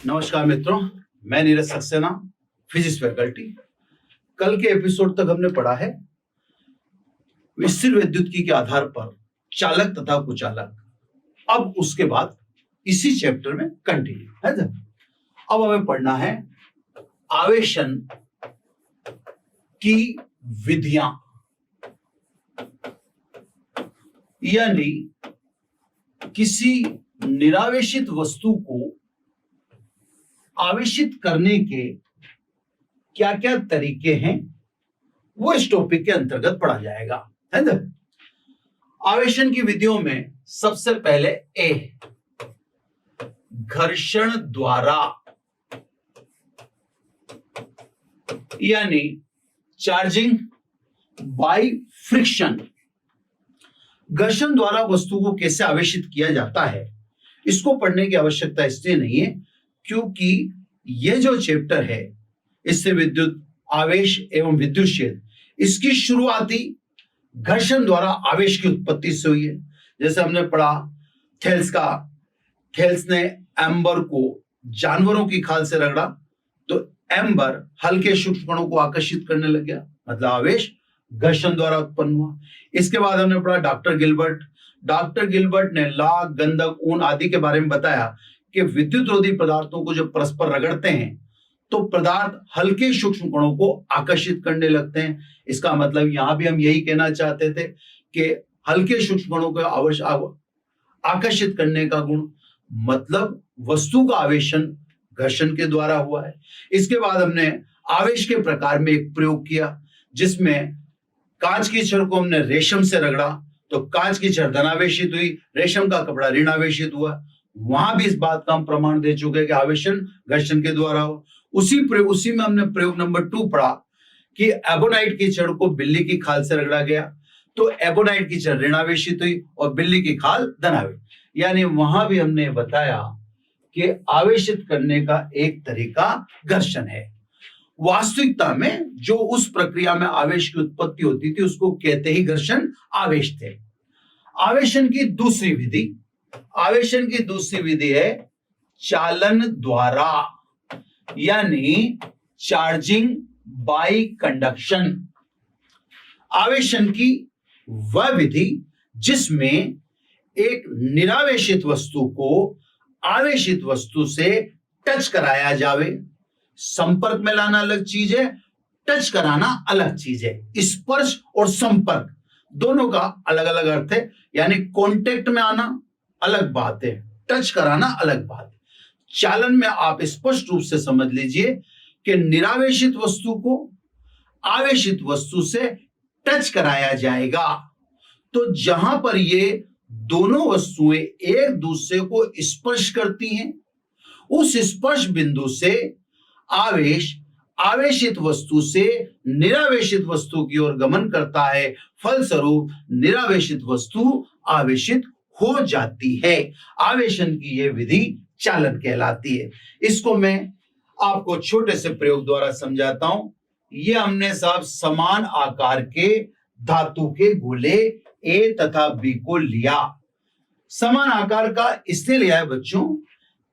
नमस्कार मित्रों, मैं नीरज सक्सेना, फिजिक्स फैकल्टी। कल के एपिसोड तक हमने पढ़ा है स्थिर विद्युत्की के आधार पर चालक तथा कुचालक। अब उसके बाद इसी चैप्टर में कंटिन्यू है ना। अब हमें पढ़ना है आवेशन की विधियां, यानी किसी निरावेशित वस्तु को आवेशित करने के क्या क्या तरीके हैं, वो इस टॉपिक के अंतर्गत पढ़ा जाएगा, है ना। आवेशन की विधियों में सबसे पहले ए, घर्षण द्वारा, यानी चार्जिंग बाय फ्रिक्शन। घर्षण द्वारा वस्तु को कैसे आवेशित किया जाता है, इसको पढ़ने की आवश्यकता इसलिए नहीं है क्योंकि यह जो चैप्टर है इससे विद्युत आवेश एवं विद्युत क्षेत्र, इसकी शुरुआती घर्षण द्वारा आवेश की उत्पत्ति से हुई है। जैसे हमने पढ़ा थेल्स ने एम्बर को जानवरों की खाल से रगड़ा तो एम्बर हल्के सूक्ष्म कणों को आकर्षित करने लग गया, मतलब आवेश घर्षण द्वारा उत्पन्न हुआ। इसके बाद हमने पढ़ा डॉक्टर गिलबर्ट ने लाख, गंधक, ऊन आदि के बारे में बताया कि विद्युत रोधी पदार्थों को जब परस्पर रगड़ते हैं तो पदार्थ हल्के सूक्ष्म कणों को आकर्षित करने लगते हैं। इसका मतलब यहां भी हम यही कहना चाहते थे कि हल्के सूक्ष्म कणों को आकर्षित करने का गुण, मतलब वस्तु का आवेशन घर्षण के द्वारा हुआ है। इसके बाद हमने आवेश के प्रकार में एक प्रयोग किया जिसमें कांच की छड़ को हमने रेशम से रगड़ा तो कांच की छड़ धनावेशित हुई, रेशम का कपड़ा ऋणावेशित हुआ। वहां भी इस बात का हम प्रमाण दे चुके कि आवेशन घर्षण के द्वारा हो। उसी में हमने प्रयोग नंबर 2 पढ़ा कि एबोनाइट की छड़ को बिल्ली की खाल से रगड़ा गया तो एबोनाइट की छड़ ऋणावेशित हुई और बिल्ली की खाल धनावेशित, यानी वहां भी हमने बताया कि आवेशित करने का एक तरीका घर्षण है। वास्तविकता में जो उस प्रक्रिया में आवेश की उत्पत्ति होती थी उसको कहते ही घर्षण आवेश थे। आवेशन की दूसरी विधि है चालन द्वारा, यानी चार्जिंग बाय कंडक्शन। आवेशन की वह विधि जिसमें एक निरावेशित वस्तु को आवेशित वस्तु से टच कराया जावे। संपर्क में लाना अलग चीज है, टच कराना अलग चीज है। स्पर्श और संपर्क दोनों का अलग अलग अर्थ है, यानी कांटेक्ट में आना अलग बात है, टच कराना अलग बात है। चालन में आप स्पष्ट रूप से समझ लीजिए कि निरावेशित वस्तु को आवेशित वस्तु से टच कराया जाएगा तो जहां पर ये दोनों वस्तुएं एक दूसरे को स्पर्श करती हैं, उस स्पर्श बिंदु से आवेश आवेशित वस्तु से निरावेशित वस्तु की ओर गमन करता है, फलस्वरूप निरावेशित वस्तु आवेशित हो जाती है। आवेशन की यह विधि चालन कहलाती है। इसको मैं आपको छोटे से प्रयोग द्वारा समझाता हूं। यह हमने साहब समान आकार के धातु के गोले A तथा B को लिया। समान आकार का इसलिए लिया है बच्चों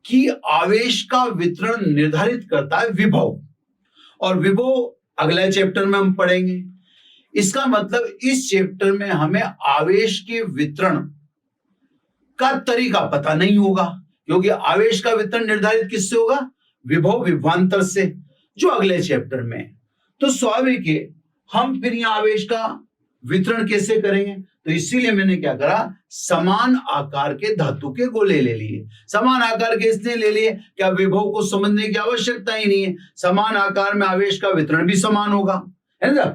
कि आवेश का वितरण निर्धारित करता है विभव, और विभव अगले चैप्टर में हम पढ़ेंगे। इसका मतलब इस चैप्टर में हमें आवेश के वितरण का तरीका पता नहीं होगा क्योंकि आवेश का वितरण निर्धारित किससे होगा, विभव विभवांतर से, जो अगले चैप्टर में है। तो स्वाभाविक है हम फिर यहां आवेश का वितरण कैसे करेंगे, तो इसीलिए मैंने क्या करा, समान आकार के धातु के गोले ले लिए। समान आकार के इसलिए ले लिए क्या विभव को समझने की आवश्यकता ही नहीं है, समान आकार में आवेश का वितरण भी समान होगा, है ना।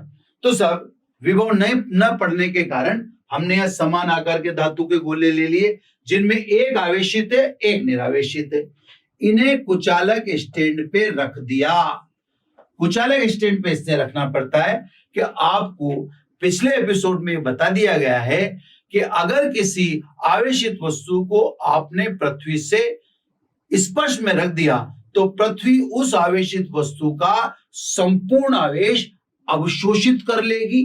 तो सब विभव न पढ़ने के कारण हमने यह समान आकार के धातु के गोले ले लिए जिनमें एक आवेशित है एक निरावेशित है। इन्हें कुचालक स्टैंड पे रख दिया। कुचालक स्टैंड पे इसलिए रखना पड़ता है कि आपको पिछले एपिसोड में बता दिया गया है कि अगर किसी आवेशित वस्तु को आपने पृथ्वी से स्पर्श में रख दिया तो पृथ्वी उस आवेशित वस्तु का संपूर्ण आवेश अवशोषित कर लेगी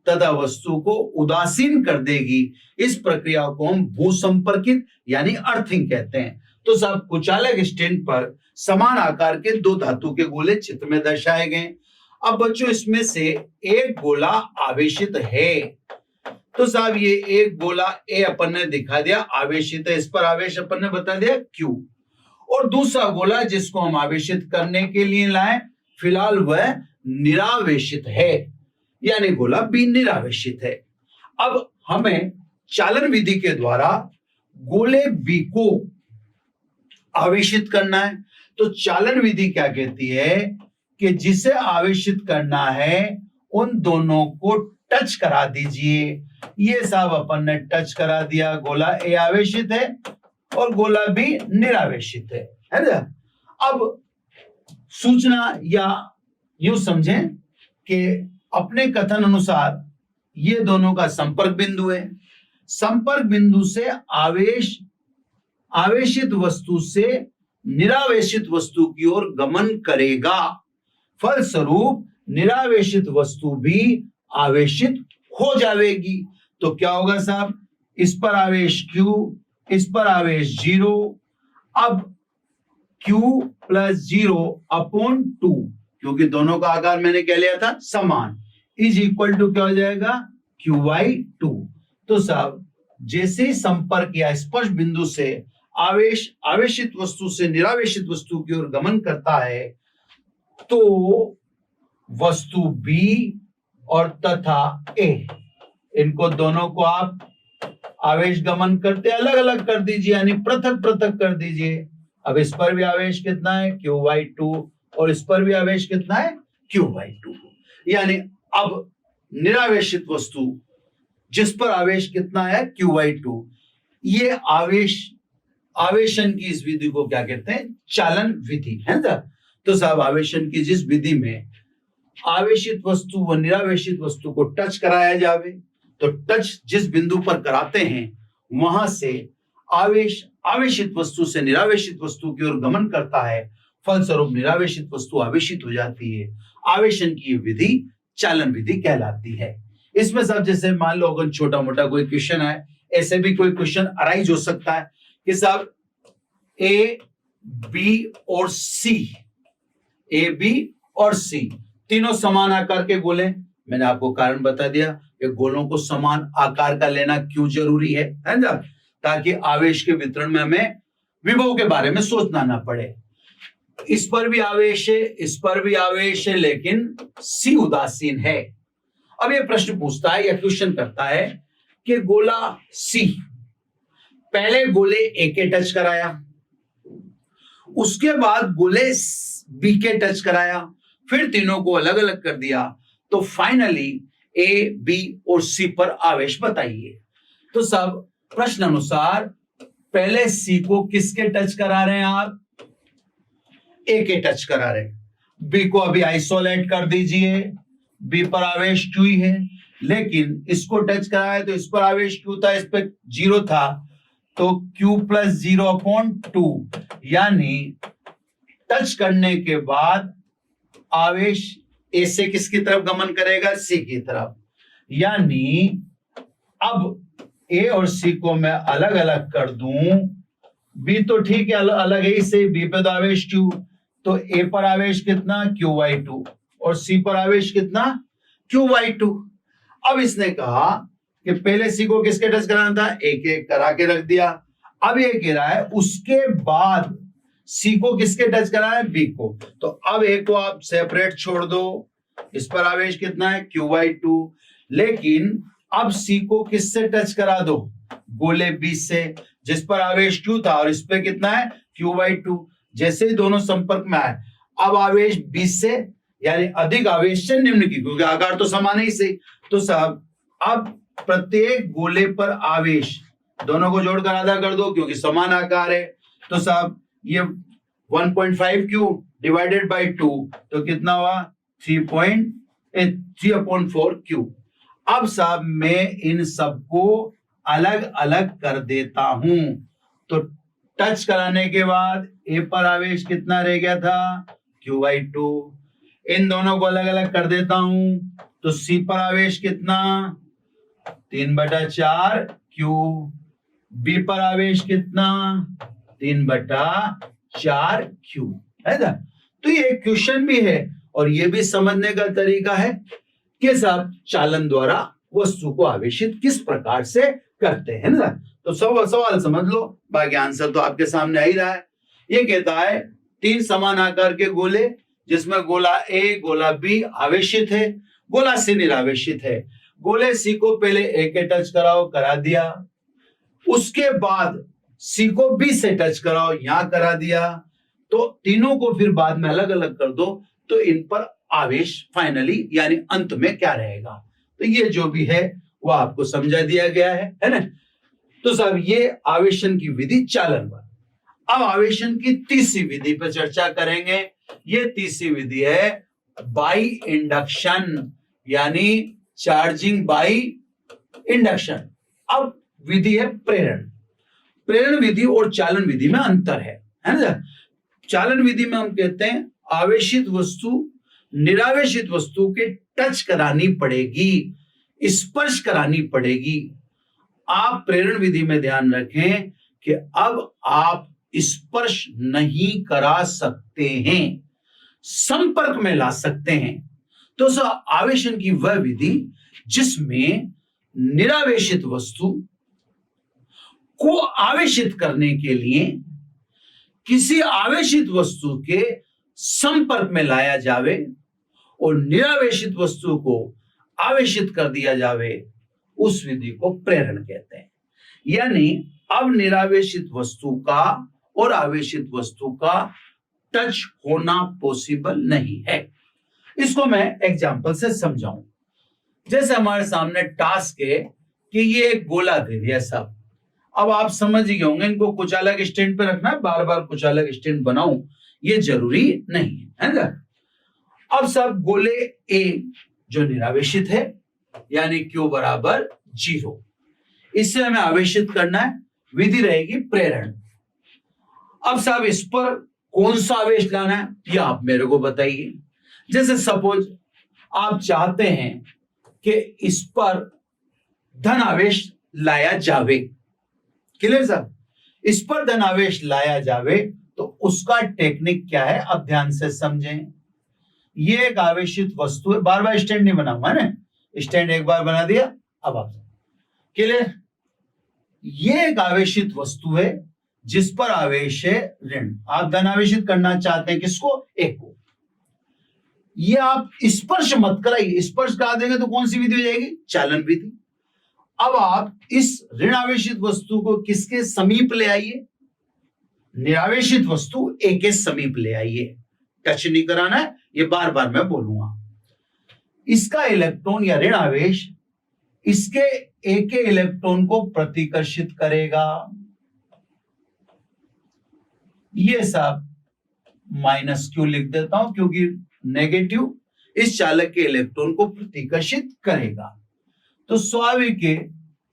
तथा वस्तु को उदासीन कर देगी। इस प्रक्रिया को हम भूसंपर्कित यानी अर्थिंग कहते हैं। तो साहब कुचालक स्टैंड पर समान आकार के दो धातु के गोले चित्र में दर्शाए गए। अब बच्चों इसमें से एक गोला आवेशित है, तो साहब ये एक गोला ए अपन ने दिखा दिया आवेशित है, इस पर आवेश अपन ने बता दिया Q, और दूसरा गोला जिसको हम आवेशित करने के लिए लाए फिलहाल वह निरावेशित है, यानी गोला B निरावेशित है। अब हमें चालन विधि के द्वारा गोले B को आवेशित करना है। तो चालन विधि क्या कहती है कि जिसे आवेशित करना है उन दोनों को टच करा दीजिए। ये साहब अपन ने टच करा दिया, गोला ए आवेशित है और गोला बी निरावेशित है ना। अब सूचना या यूं समझें कि अपने कथन अनुसार ये दोनों का संपर्क बिंदु है। संपर्क बिंदु से आवेशित वस्तु से निरावेशित वस्तु की ओर गमन करेगा, फलस्वरूप निरावेशित वस्तु भी आवेशित हो जाएगी। तो क्या होगा साहब, इस पर आवेश Q, इस पर आवेश 0। अब Q प्लस 0 अपॉन 2, क्योंकि दोनों का आकार मैंने क्या लिया था समान, इज इक्वल टू क्या हो जाएगा Q/2। तो साहब जैसे ही संपर्क या स्पर्श बिंदु से आवेश आवेशित वस्तु से निरावेशित वस्तु की ओर गमन करता है तो वस्तु B और तथा A, इनको दोनों को आप आवेश गमन करते अलग अलग कर दीजिए, यानी पृथक पृथक कर दीजिए। अब इस पर भी आवेश कितना है Q/2 और इस पर भी आवेश कितना है Q/2, यानी अब निरावेशित वस्तु जिस पर आवेश कितना है Q/2, ये आवेशन की इस विधि को क्या कहते हैं चालन विधि है ना। तो साहब आवेशन की जिस विधि में आवेशित वस्तु व निरावेशित वस्तु को टच कराया जावे, तो टच जिस बिंदु पर कराते हैं वहां से आवेश आवेशित वस्तु से निरावेशित वस्तु की ओर गमन करता है, फलस्वरूप निरावेशित वस्तु आवेशित हो जाती है। आवेशन की विधि चालन विधि कहलाती है। इसमें सब जैसे मान लो अगर छोटा मोटा कोई क्वेश्चन है, ऐसे भी कोई क्वेश्चन अराइज हो सकता है कि साहब ए बी और सी, ए बी और सी तीनों समान आकार के गोले। मैंने आपको कारण बता दिया कि गोलों को समान आकार का लेना क्यों जरूरी है ना, ताकि आवेश के वितरण में हमें विभव के बारे में सोचना ना पड़े। इस पर भी आवेश है, इस पर भी आवेश है, लेकिन सी उदासीन है। अब ये प्रश्न पूछता है या क्वेश्चन करता है कि गोला सी पहले गोले ए के टच कराया, उसके बाद गोले बी के टच कराया, फिर तीनों को अलग अलग कर दिया, तो फाइनली ए बी और सी पर आवेश बताइए। तो सब प्रश्न अनुसार पहले सी को किसके टच करा रहे हैं आप, ए के टच करा रहे हैं। बी को अभी आइसोलेट कर दीजिए, बी पर आवेश Q ही है, लेकिन इसको टच कराया तो इस पर आवेश Q था, इस पर 0 था, तो Q प्लस 0 अपॉन 2, यानी टच करने के बाद आवेश ए से किसकी तरफ गमन करेगा, सी की तरफ। यानी अब ए और सी को मैं अलग अलग कर दूं, बी तो ठीक है अलग है इसे, बी पे तो आवेश Q, तो ए पर आवेश कितना Q/2 और सी पर आवेश कितना Q/2। अब इसने कहा कि पहले सी को किसके टच कराना था, ए के करा के रख दिया। अब ये कह रहा है उसके बाद सी को किसके टच कराना है, बी को। तो अब ए को आप सेपरेट छोड़ दो, इस पर आवेश कितना है Q/2, लेकिन अब सी को किससे टच करा दो, गोले बी से, जिस पर आवेश Q था और इस पे कितना है Q/2। जैसे ही दोनों संपर्क में आए, अब आवेश बी से यानी अधिक आवेश से निम्न की, क्योंकि आकार तो समान ही से, तो साहब अब प्रत्येक गोले पर आवेश दोनों को जोड़कर आधा कर दो क्योंकि समान आकार है। तो साहब ये 1.5Q डिवाइडेड बाई 2 तो कितना हुआ 3.4Q। अब साहब मैं इन सबको अलग अलग कर देता हूं, तो टच कराने के बाद ए पर आवेश कितना रह गया था Q/2, इन दोनों को अलग अलग कर देता हूं, तो सी पर आवेश कितना 3/4Q, बी पर आवेश कितना 3/4, 4q, है ना। तो ये एक क्वेश्चन भी है और ये भी समझने का तरीका है कि साहब चालन द्वारा वस्तु को आवेशित किस प्रकार से करते हैं ना। तो सवाल समझ लो, बाकी आंसर तो आपके सामने आ ही रहा है। ये कहता है 3 समान आकार के गोले जिसमें गोला ए गोला बी आवेशित है, गोला सी निरावेशित है। गोले सी को पहले ए के टच कराओ, करा दिया, उसके बाद सी को बी से टच कराओ, यहां करा दिया, तो तीनों को फिर बाद में अलग अलग कर दो, तो इन पर आवेश फाइनली यानी अंत में क्या रहेगा। तो ये जो भी है वो आपको समझा दिया गया है ना। तो साहब ये आवेशन की विधि चालन पर। अब आवेशन की तीसरी विधि पर चर्चा करेंगे। ये तीसरी विधि है बाई इंडक्शन यानी चार्जिंग बाई इंडक्शन। अब विधि है प्रेरण। प्रेरण विधि और चालन विधि में अंतर है ना। चालन विधि में हम कहते हैं आवेशित वस्तु निरावेशित वस्तु के टच करानी पड़ेगी, स्पर्श करानी पड़ेगी। आप प्रेरण विधि में ध्यान रखें कि अब आप स्पर्श नहीं करा सकते हैं, संपर्क में ला सकते हैं। तो आवेशन की वह विधि जिसमें निरावेशित वस्तु को आवेशित करने के लिए किसी आवेशित वस्तु के संपर्क में लाया जावे और निरावेशित वस्तु को आवेशित कर दिया जावे, उस विधि को प्रेरण कहते हैं। यानी अब निरावेशित वस्तु का और आवेशित वस्तु का टच होना पॉसिबल नहीं है। इसको मैं एग्जांपल से समझाऊं। जैसे हमारे सामने टास्क है कि ये एक गोला दे दिया सब। अब आप समझ गए होंगे इनको कुछ अलग स्टैंड पे रखना है, बार बार कुछ अलग स्टैंड बनाऊं ये जरूरी नहीं है ना। अब सब गोले ए जो निरावेशित है यानी Q बराबर 0, इससे हमें आवेशित करना है, विधि रहेगी प्रेरण। अब साहब इस पर कौन सा आवेश लाना है ये आप मेरे को बताइए। जैसे सपोज आप चाहते हैं कि इस पर धन आवेश लाया जावे, क्लियर साहब, इस पर धन आवेश लाया जावे तो उसका टेक्निक क्या है अब ध्यान से समझें। ये एक आवेशित वस्तु है, बार बार स्टैंड नहीं बनाऊंगा ना, स्टैंड एक बार बना दिया, अब आप क्लियर। ये एक आवेशित वस्तु है जिस पर आवेश है ऋण। आप धन आवेशित करना चाहते हैं किसको, एक को। ये आप स्पर्श मत कराइए, स्पर्श करा देंगे तो कौन सी विधि हो जाएगी, चालन विधि। अब आप इस ऋण आवेशित वस्तु को किसके समीप ले आइए, निरावेशित वस्तु ए के समीप ले आइए। टच नहीं कराना है, ये बार बार मैं बोलूंगा। इसका इलेक्ट्रॉन या ऋण आवेश इसके ए के इलेक्ट्रॉन को प्रतिकर्षित करेगा। ये सब माइनस क्यू लिख देता हूं क्योंकि नेगेटिव इस चालक के इलेक्ट्रॉन को प्रतिकर्षित करेगा। तो स्वाभाविक है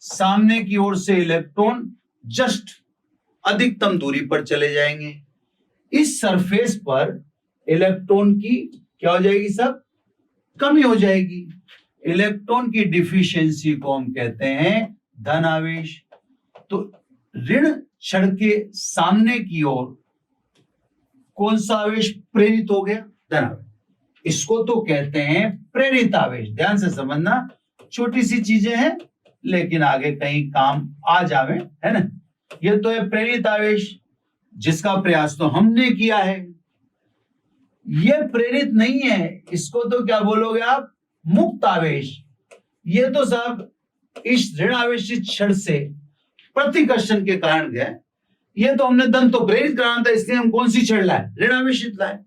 सामने की ओर से इलेक्ट्रॉन जस्ट अधिकतम दूरी पर चले जाएंगे। इस सरफेस पर इलेक्ट्रॉन की क्या हो जाएगी सब, कमी हो जाएगी। इलेक्ट्रॉन की डिफिशियंसी को हम कहते हैं धन आवेश। तो ऋण छड़ के सामने की ओर कौन सा आवेश प्रेरित हो गया, धन आवेश। इसको तो कहते हैं प्रेरित आवेश। ध्यान से समझना, छोटी सी चीजें हैं लेकिन आगे कहीं काम आ जावे, है ना। ये तो है प्रेरित आवेश जिसका प्रयास तो हमने किया है। ये प्रेरित नहीं है, इसको तो क्या बोलोगे आप, मुक्त आवेश। ये तो साहब इस ऋण आवेशित छड़ से प्रतिकर्षण के कारण गए। ये तो हमने धन तो प्रेरित कराना था, इसलिए हम कौन सी छड़ लाए, ऋण आवेशित लाए।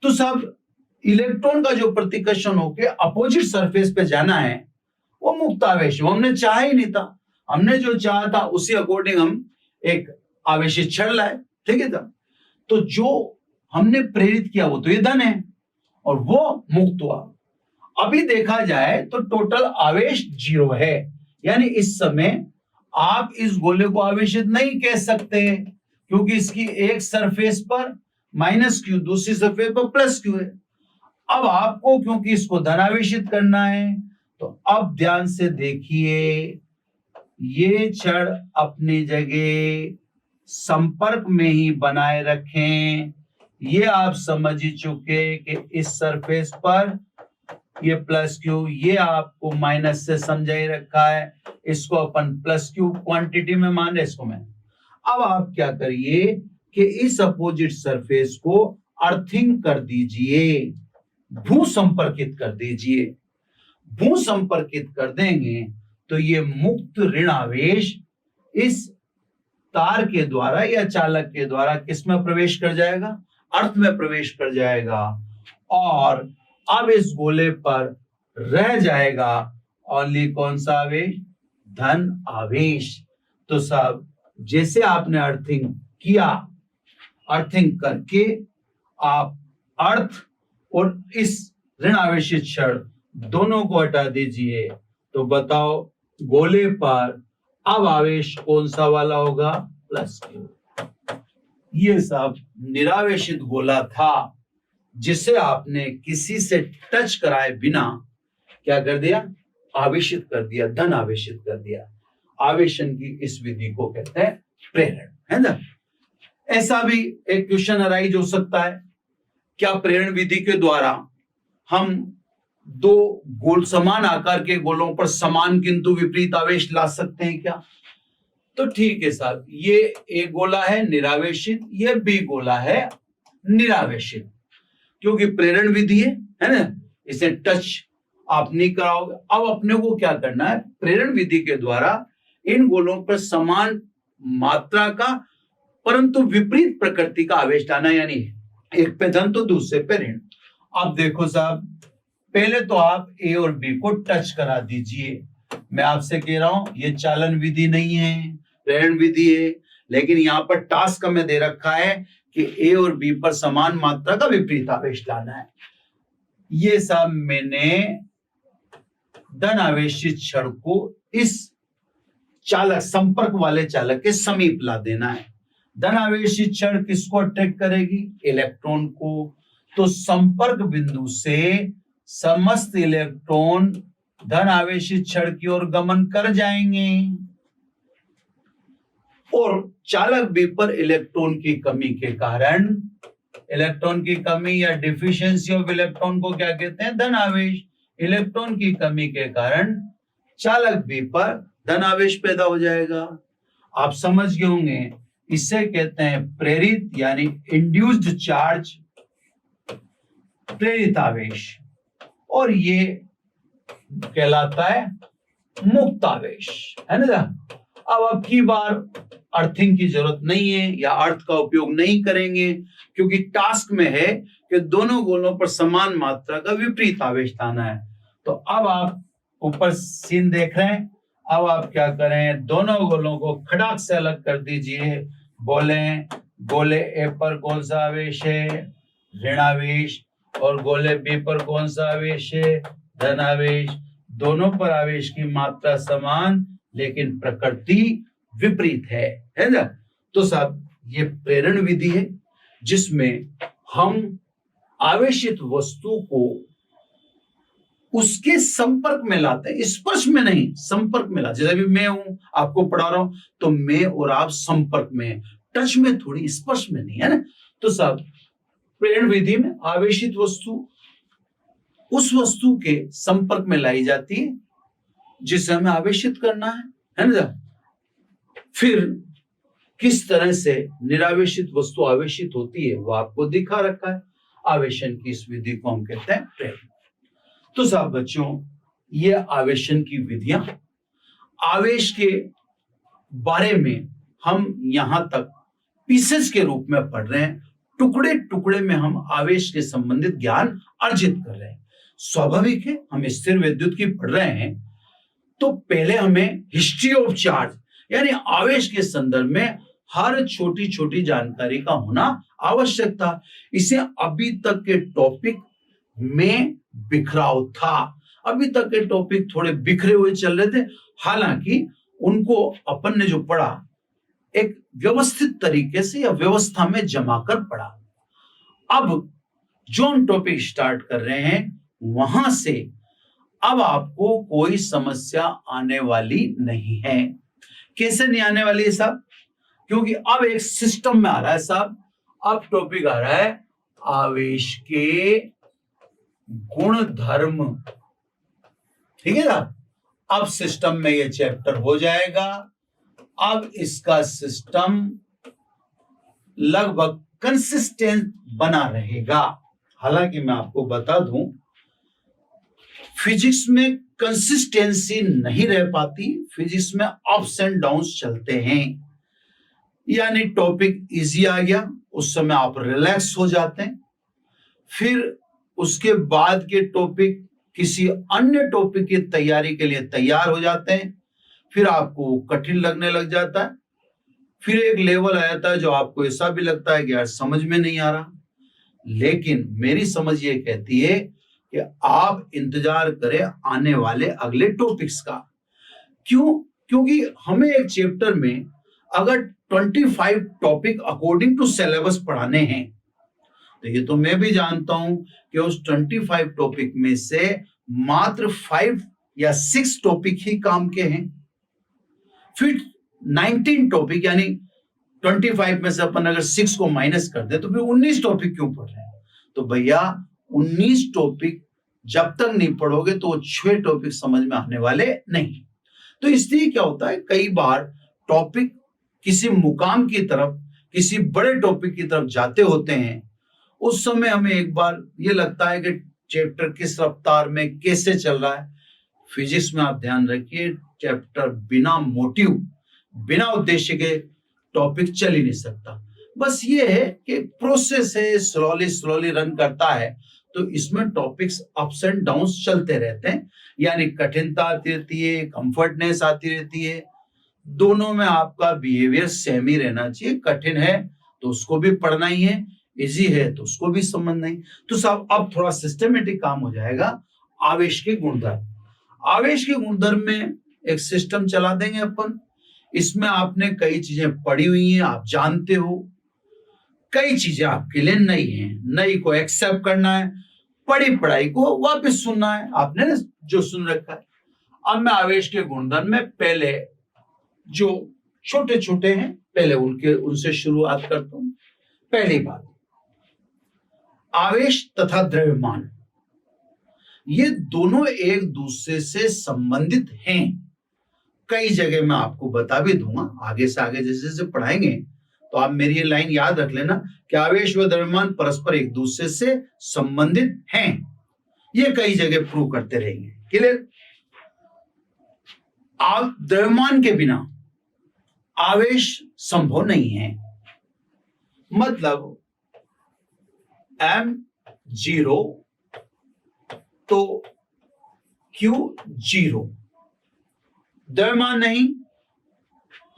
तो साहब इलेक्ट्रॉन का जो प्रतिकर्षण होके अपोजिट सरफेस पे जाना है वो मुक्त आवेश, वो हमने चाहा ही नहीं था। हमने जो चाहा था उसी अकॉर्डिंग हम एक आवेशित छड़ लाए, ठीक है था। तो जो हमने प्रेरित किया वो तो ये धन है और वो मुक्त हुआ। अभी देखा जाए तो टोटल आवेश 0 है, यानी इस समय आप इस गोले को आवेशित नहीं कह सकते क्योंकि इसकी एक सरफेस पर माइनस क्यू, दूसरी सरफेस पर प्लस क्यू है। अब आपको क्योंकि इसको धनावेशित करना है तो अब ध्यान से देखिए, ये छड़ अपनी जगह संपर्क में ही बनाए रखें। ये आप समझ ही चुके कि इस सरफेस पर ये प्लस क्यू, ये आपको माइनस से समझा ही रखा है, इसको अपन प्लस क्यू क्वांटिटी में मान रहे इसको मैं। अब आप क्या करिए कि इस अपोजिट सरफेस को अर्थिंग कर दीजिए, भू संपर्कित कर दीजिए। भू संपर्कित कर देंगे तो ये मुक्त ऋण आवेश इस तार के द्वारा या चालक के द्वारा किस में प्रवेश कर जाएगा? अर्थ में प्रवेश कर जाएगा, और अब इस गोले पर रह जाएगा ओनली कौन सा आवेश? धन आवेश। तो सब जैसे आपने अर्थिंग किया, अर्थिंग करके आप अर्थ और इस ऋण आवेशित क्षण दोनों को हटा दीजिए, तो बताओ गोले पर अब आवेश कौन सा वाला होगा? Plus Q. ये सब निरावेशित गोला था जिसे आपने किसी से टच कराए बिना क्या कर दिया? आवेशित कर दिया, धन आवेशित कर दिया। आवेशन की इस विधि को कहते हैं प्रेरण, है ना। ऐसा भी एक क्वेश्चन अराइज हो सकता है, क्या प्रेरण विधि के द्वारा हम दो गोल समान आकार के गोलों पर समान किंतु विपरीत आवेश ला सकते हैं क्या? तो ठीक है साहब, ये एक गोला है निरावेशित, ये बी गोला है निरावेशित, क्योंकि प्रेरण विधि है ना, इसे टच आप नहीं कराओगे। अब अपने को क्या करना है? प्रेरण विधि के द्वारा इन गोलों पर समान मात्रा का परंतु विपरीत प्रकृति का आवेश लाना, यानी एक पे धन तो दूसरे पे ऋण। अब देखो साहब, पहले तो आप ए और बी को टच करा दीजिए। मैं आपसे कह रहा हूं ये चालन विधि नहीं है, प्रेरण विधि है, लेकिन यहाँ पर टास्क हमें दे रखा है कि ए और बी पर समान मात्रा का विपरीत आवेश लाना है। ये सब मैंने धन आवेशित क्षण को इस चालक, संपर्क वाले चालक के समीप ला देना है। धन आवेशित क्षण किसको अट्रैक्ट करेगी? इलेक्ट्रॉन को। तो संपर्क बिंदु से समस्त इलेक्ट्रॉन धन आवेशित क्षण की ओर गमन कर जाएंगे, और चालक बी पर इलेक्ट्रॉन की कमी के कारण, इलेक्ट्रॉन की कमी या डिफिशियंसी ऑफ इलेक्ट्रॉन को क्या कहते हैं? धन आवेश। इलेक्ट्रॉन की कमी के कारण चालक बी पर धन आवेश पैदा हो जाएगा। आप समझ गए होंगे, इसे कहते हैं प्रेरित यानी इंड्यूस्ड चार्ज, प्रेरित आवेश, और ये कहलाता है मुक्त आवेश, है ना। अब की बार अर्थिंग की जरूरत नहीं है या अर्थ का उपयोग नहीं करेंगे, क्योंकि टास्क में है कि दोनों गोलों पर समान मात्रा का विपरीत आवेश लाना है। तो अब आप ऊपर सीन देख रहे हैं, अब आप क्या करें? दोनों गोलों को खड़ाक से अलग कर दीजिए। बोलें गोले ए पर कौन सा आवेश है? ऋण आवेश। और गोले बी पर कौन सा आवेश है? धन आवेश। दोनों पर आवेश की मात्रा समान लेकिन प्रकृति विपरीत है ना। तो साहब ये प्रेरण विधि है जिसमें हम आवेशित वस्तु को उसके संपर्क में लाते हैं, स्पर्श में नहीं, संपर्क में लाते। जैसे अभी मैं हूं, आपको पढ़ा रहा हूं, तो मैं और आप संपर्क में, टच में थोड़ी, स्पर्श में नहीं, है ना। तो साहब प्रेरण विधि में आवेशित वस्तु उस वस्तु के संपर्क में लाई जाती है जिसे हमें आवेशित करना है ना। फिर किस तरह से निरावेशित वस्तु आवेशित होती है वो आपको दिखा रखा है। आवेशन की इस विधि को हम कहते हैं प्रेरण। तो साहब बच्चों, ये आवेशन की विधियां, आवेश के बारे में हम यहां तक पीसेस के रूप में पढ़ रहे हैं, टुकड़े टुकड़े में हम आवेश के संबंधित ज्ञान अर्जित कर रहे हैं। स्वाभाविक है, हम स्थिर विद्युत की पढ़ रहे हैं, तो पहले हमें हिस्ट्री ऑफ चार्ज यानी आवेश के संदर्भ में हर छोटी छोटी जानकारी का होना आवश्यक था। इसे अभी तक के टॉपिक में बिखराव था, अभी तक के टॉपिक थोड़े बिखरे हुए चल रहे थे। हालांकि उनको अपन ने जो पढ़ा एक व्यवस्थित तरीके से या व्यवस्था में जमा कर पढ़ा। अब जो हम टॉपिक स्टार्ट कर रहे हैं वहां से अब आपको कोई समस्या आने वाली नहीं है। कैसे नहीं आने वाली है साहब? क्योंकि अब एक सिस्टम में आ रहा है साहब। अब टॉपिक आ रहा है आवेश के गुण धर्म। ठीक है ना। अब सिस्टम में ये चैप्टर हो जाएगा। अब इसका सिस्टम लगभग कंसिस्टेंट बना रहेगा। हालांकि मैं आपको बता दूं, फिजिक्स में कंसिस्टेंसी नहीं रह पाती, फिजिक्स में अप्स एंड डाउन्स चलते हैं। यानी टॉपिक इजी आ गया, उस समय आप रिलैक्स हो जाते हैं, फिर उसके बाद के टॉपिक किसी अन्य टॉपिक की तैयारी के लिए तैयार हो जाते हैं, फिर आपको कठिन लगने लग जाता है, फिर एक लेवल आ जाता है जो आपको ऐसा भी लगता है कि यार समझ में नहीं आ रहा। लेकिन मेरी समझ ये कहती है कि आप इंतजार करें आने वाले अगले टॉपिक्स का। क्यों? क्योंकि हमें एक चैप्टर में अगर 25 टॉपिक अकॉर्डिंग टू सिलेबस पढ़ाने हैं, तो ये तो मैं भी जानता हूं कि उस 25 टॉपिक में से मात्र 5 या 6 टॉपिक ही काम के हैं। फिर 19 टॉपिक यानी 25 में से अपन अगर 6 को माइनस कर दे तो फिर 19 टॉपिक क्यों पढ़ रहे हैं? तो भैया 19 टॉपिक जब तक नहीं पढ़ोगे तो 6 टॉपिक समझ में आने वाले नहीं। तो इसलिए क्या होता है, कई बार टॉपिक किसी मुकाम की तरफ, किसी बड़े टॉपिक की तरफ जाते होते हैं, उस समय हमें एक बार ये लगता है कि चैप्टर किस रफ्तार में कैसे चल रहा है। फिजिक्स में आप ध्यान रखिए, चैप्टर बिना मोटिव, बिना उद्देश्य के टॉपिक चल ही नहीं सकता। बस ये है कि प्रोसेस है, स्लोली रन करता है, तो इसमें टॉपिक्स अप्स एंड डाउन्स चलते रहते हैं। यानी कठिनता आती रहती है, कंफर्टनेस आती रहती है, दोनों में आपका बिहेवियर सेम ही रहना चाहिए। कठिन है तो उसको भी पढ़ना ही है, इजी है तो उसको भी समझना ही। तो साहब अब थोड़ा सिस्टमेटिक काम हो जाएगा। आवेश के गुणधर्म, आवेश के गुणधर्म में एक सिस्टम चला देंगे अपन। इसमें आपने कई चीजें पढ़ी हुई हैं, आप जानते हो, कई चीजें आपके लिए नई हैं, नई को एक्सेप्ट करना है, पढ़ी पढ़ाई को वापस सुनना है, आपने जो सुन रखा है। अब मैं आवेश के गुणधर्म में पहले जो छोटे छोटे हैं पहले उनसे शुरुआत करता हूं। पहली बात, आवेश तथा द्रव्यमान, ये दोनों एक दूसरे से संबंधित हैं। कई जगह मैं आपको बता भी दूंगा, आगे से आगे जैसे जैसे पढ़ाएंगे तो आप मेरी ये लाइन याद रख लेना कि आवेश व द्रव्यमान परस्पर एक दूसरे से संबंधित हैं। ये कई जगह प्रूव करते रहेंगे। क्लियर? आप द्रव्यमान के बिना आवेश संभव नहीं है। मतलब m0 तो q0, द्रव्यमान नहीं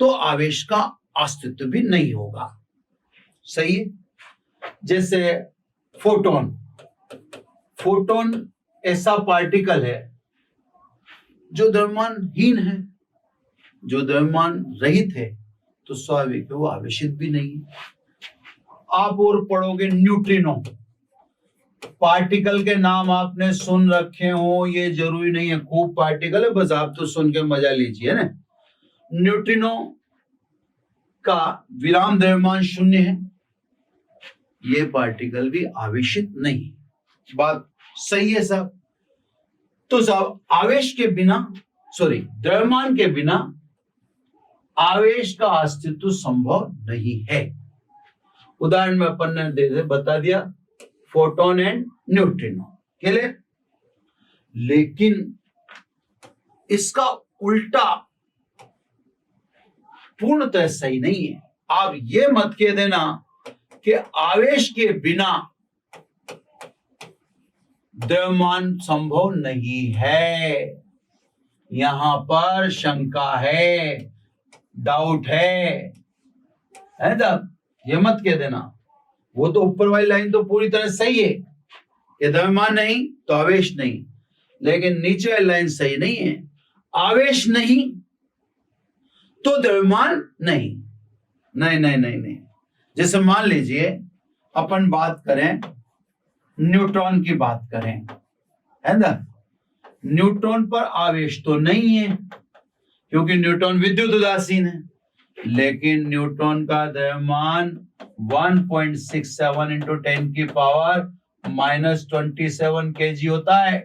तो आवेश का अस्तित्व भी नहीं होगा। सही है? जैसे फोटोन, फोटोन ऐसा पार्टिकल है जो द्रव्यमानहीन है, जो द्रव्यमान रहित है, तो स्वाभाविक है वो आवेशित भी नहीं है। आप और पढ़ोगे न्यूट्रिनो, पार्टिकल के नाम आपने सुन रखे हो, ये जरूरी नहीं है खूब पार्टिकल है, बस आप तो सुन के मजा लीजिए ना। न्यूट्रिनो का विराम द्रव्यमान 0 है, ये पार्टिकल भी आवेशित नहीं। बात सही है साहब? तो साहब आवेश के बिना, द्रव्यमान के बिना आवेश का अस्तित्व संभव नहीं है। उदाहरण में अपन ने बता दिया, फोटोन एंड न्यूट्रिनो। क्लियर? लेकिन इसका उल्टा पूर्णतः सही नहीं है। आप ये मत कह देना कि आवेश के बिना द्रव्यमान संभव नहीं है। यहां पर शंका है, डाउट है तब ये मत कह देना। वो तो ऊपर वाली लाइन तो पूरी तरह सही है कि द्रव्यमान नहीं तो आवेश नहीं, लेकिन नीचे वाली लाइन सही नहीं है। आवेश नहीं तो द्रव्यमान नहीं। नहीं नहीं नहीं नहीं। जैसे मान लीजिए अपन बात करें, न्यूट्रॉन की बात करें, है ना? न्यूट्रॉन पर आवेश तो नहीं है क्योंकि न्यूट्रॉन विद्युत उदासीन है। लेकिन न्यूट्रॉन का द्रव्यमान 1.67 इंटू 10⁻⁻27 kg होता है।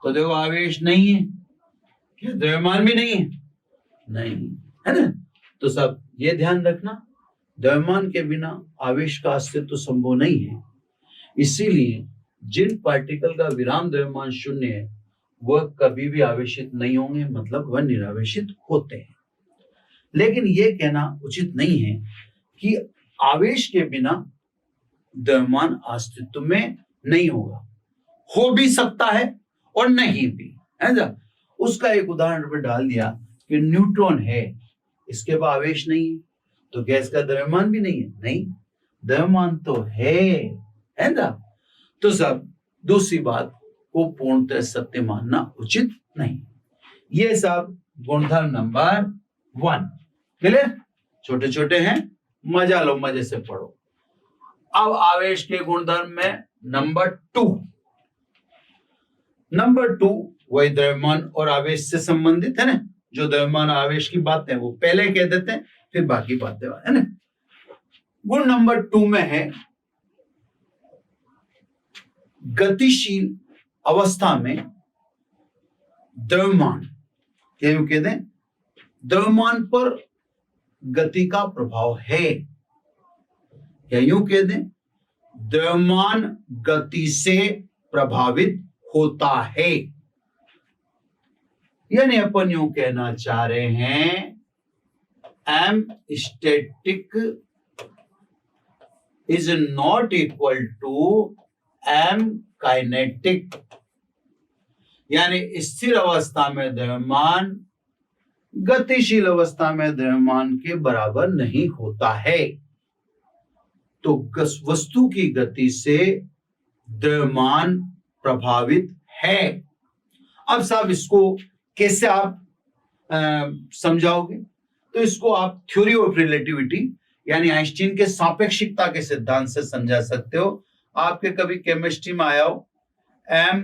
तो देखो आवेश नहीं है, क्या द्रव्यमान भी नहीं है? नहीं है ना। तो सब ये ध्यान रखना, द्रव्यमान के बिना आवेश का अस्तित्व संभव नहीं है। इसीलिए जिन पार्टिकल का विराम द्रव्यमान शून्य है वह कभी भी आवेशित नहीं होंगे, मतलब वह निरावेशित होते हैं। लेकिन यह कहना उचित नहीं है कि आवेश के बिना द्रव्यमान अस्तित्व में नहीं होगा। हो भी सकता है और नहीं भी, है ना। उसका एक उदाहरण पर डाल दिया कि न्यूट्रॉन है, इसके पास आवेश नहीं है, तो गैस का द्रव्यमान भी नहीं है। नहीं, द्रव्यमान तो है ना। तो सब दूसरी बात को पूर्णतः सत्य मानना उचित नहीं। ये सब गुणधर्म नंबर 1 क्लियर। छोटे छोटे हैं, मजा लो, मजे से पढ़ो। अब आवेश के गुणधर्म में नंबर 2 वही द्रव्यमान और आवेश से संबंधित है ना। जो द्रव्यमान आवेश की बातें वो पहले कह देते हैं, फिर बाकी बातें है ना। गुण नंबर 2 में है गतिशील अवस्था में द्रव्यमान, क्या यूं कह दें, द्रव्यमान पर गति का प्रभाव है, या यूं कह दें द्रव्यमान गति से प्रभावित होता है। यानी अपन यूं कहना चाह रहे हैं m static is not equal to m kinetic. यानी स्थिर अवस्था में द्रव्यमान गतिशील अवस्था में द्रव्यमान के बराबर नहीं होता है। तो वस्तु की गति से द्रव्यमान प्रभावित है। अब साहब इसको कैसे आप समझाओगे? तो इसको आप थ्योरी ऑफ रिलेटिविटी यानी आइंस्टीन के सापेक्षिकता के सिद्धांत से समझा सकते हो। आपके कभी केमिस्ट्री में आया हो, m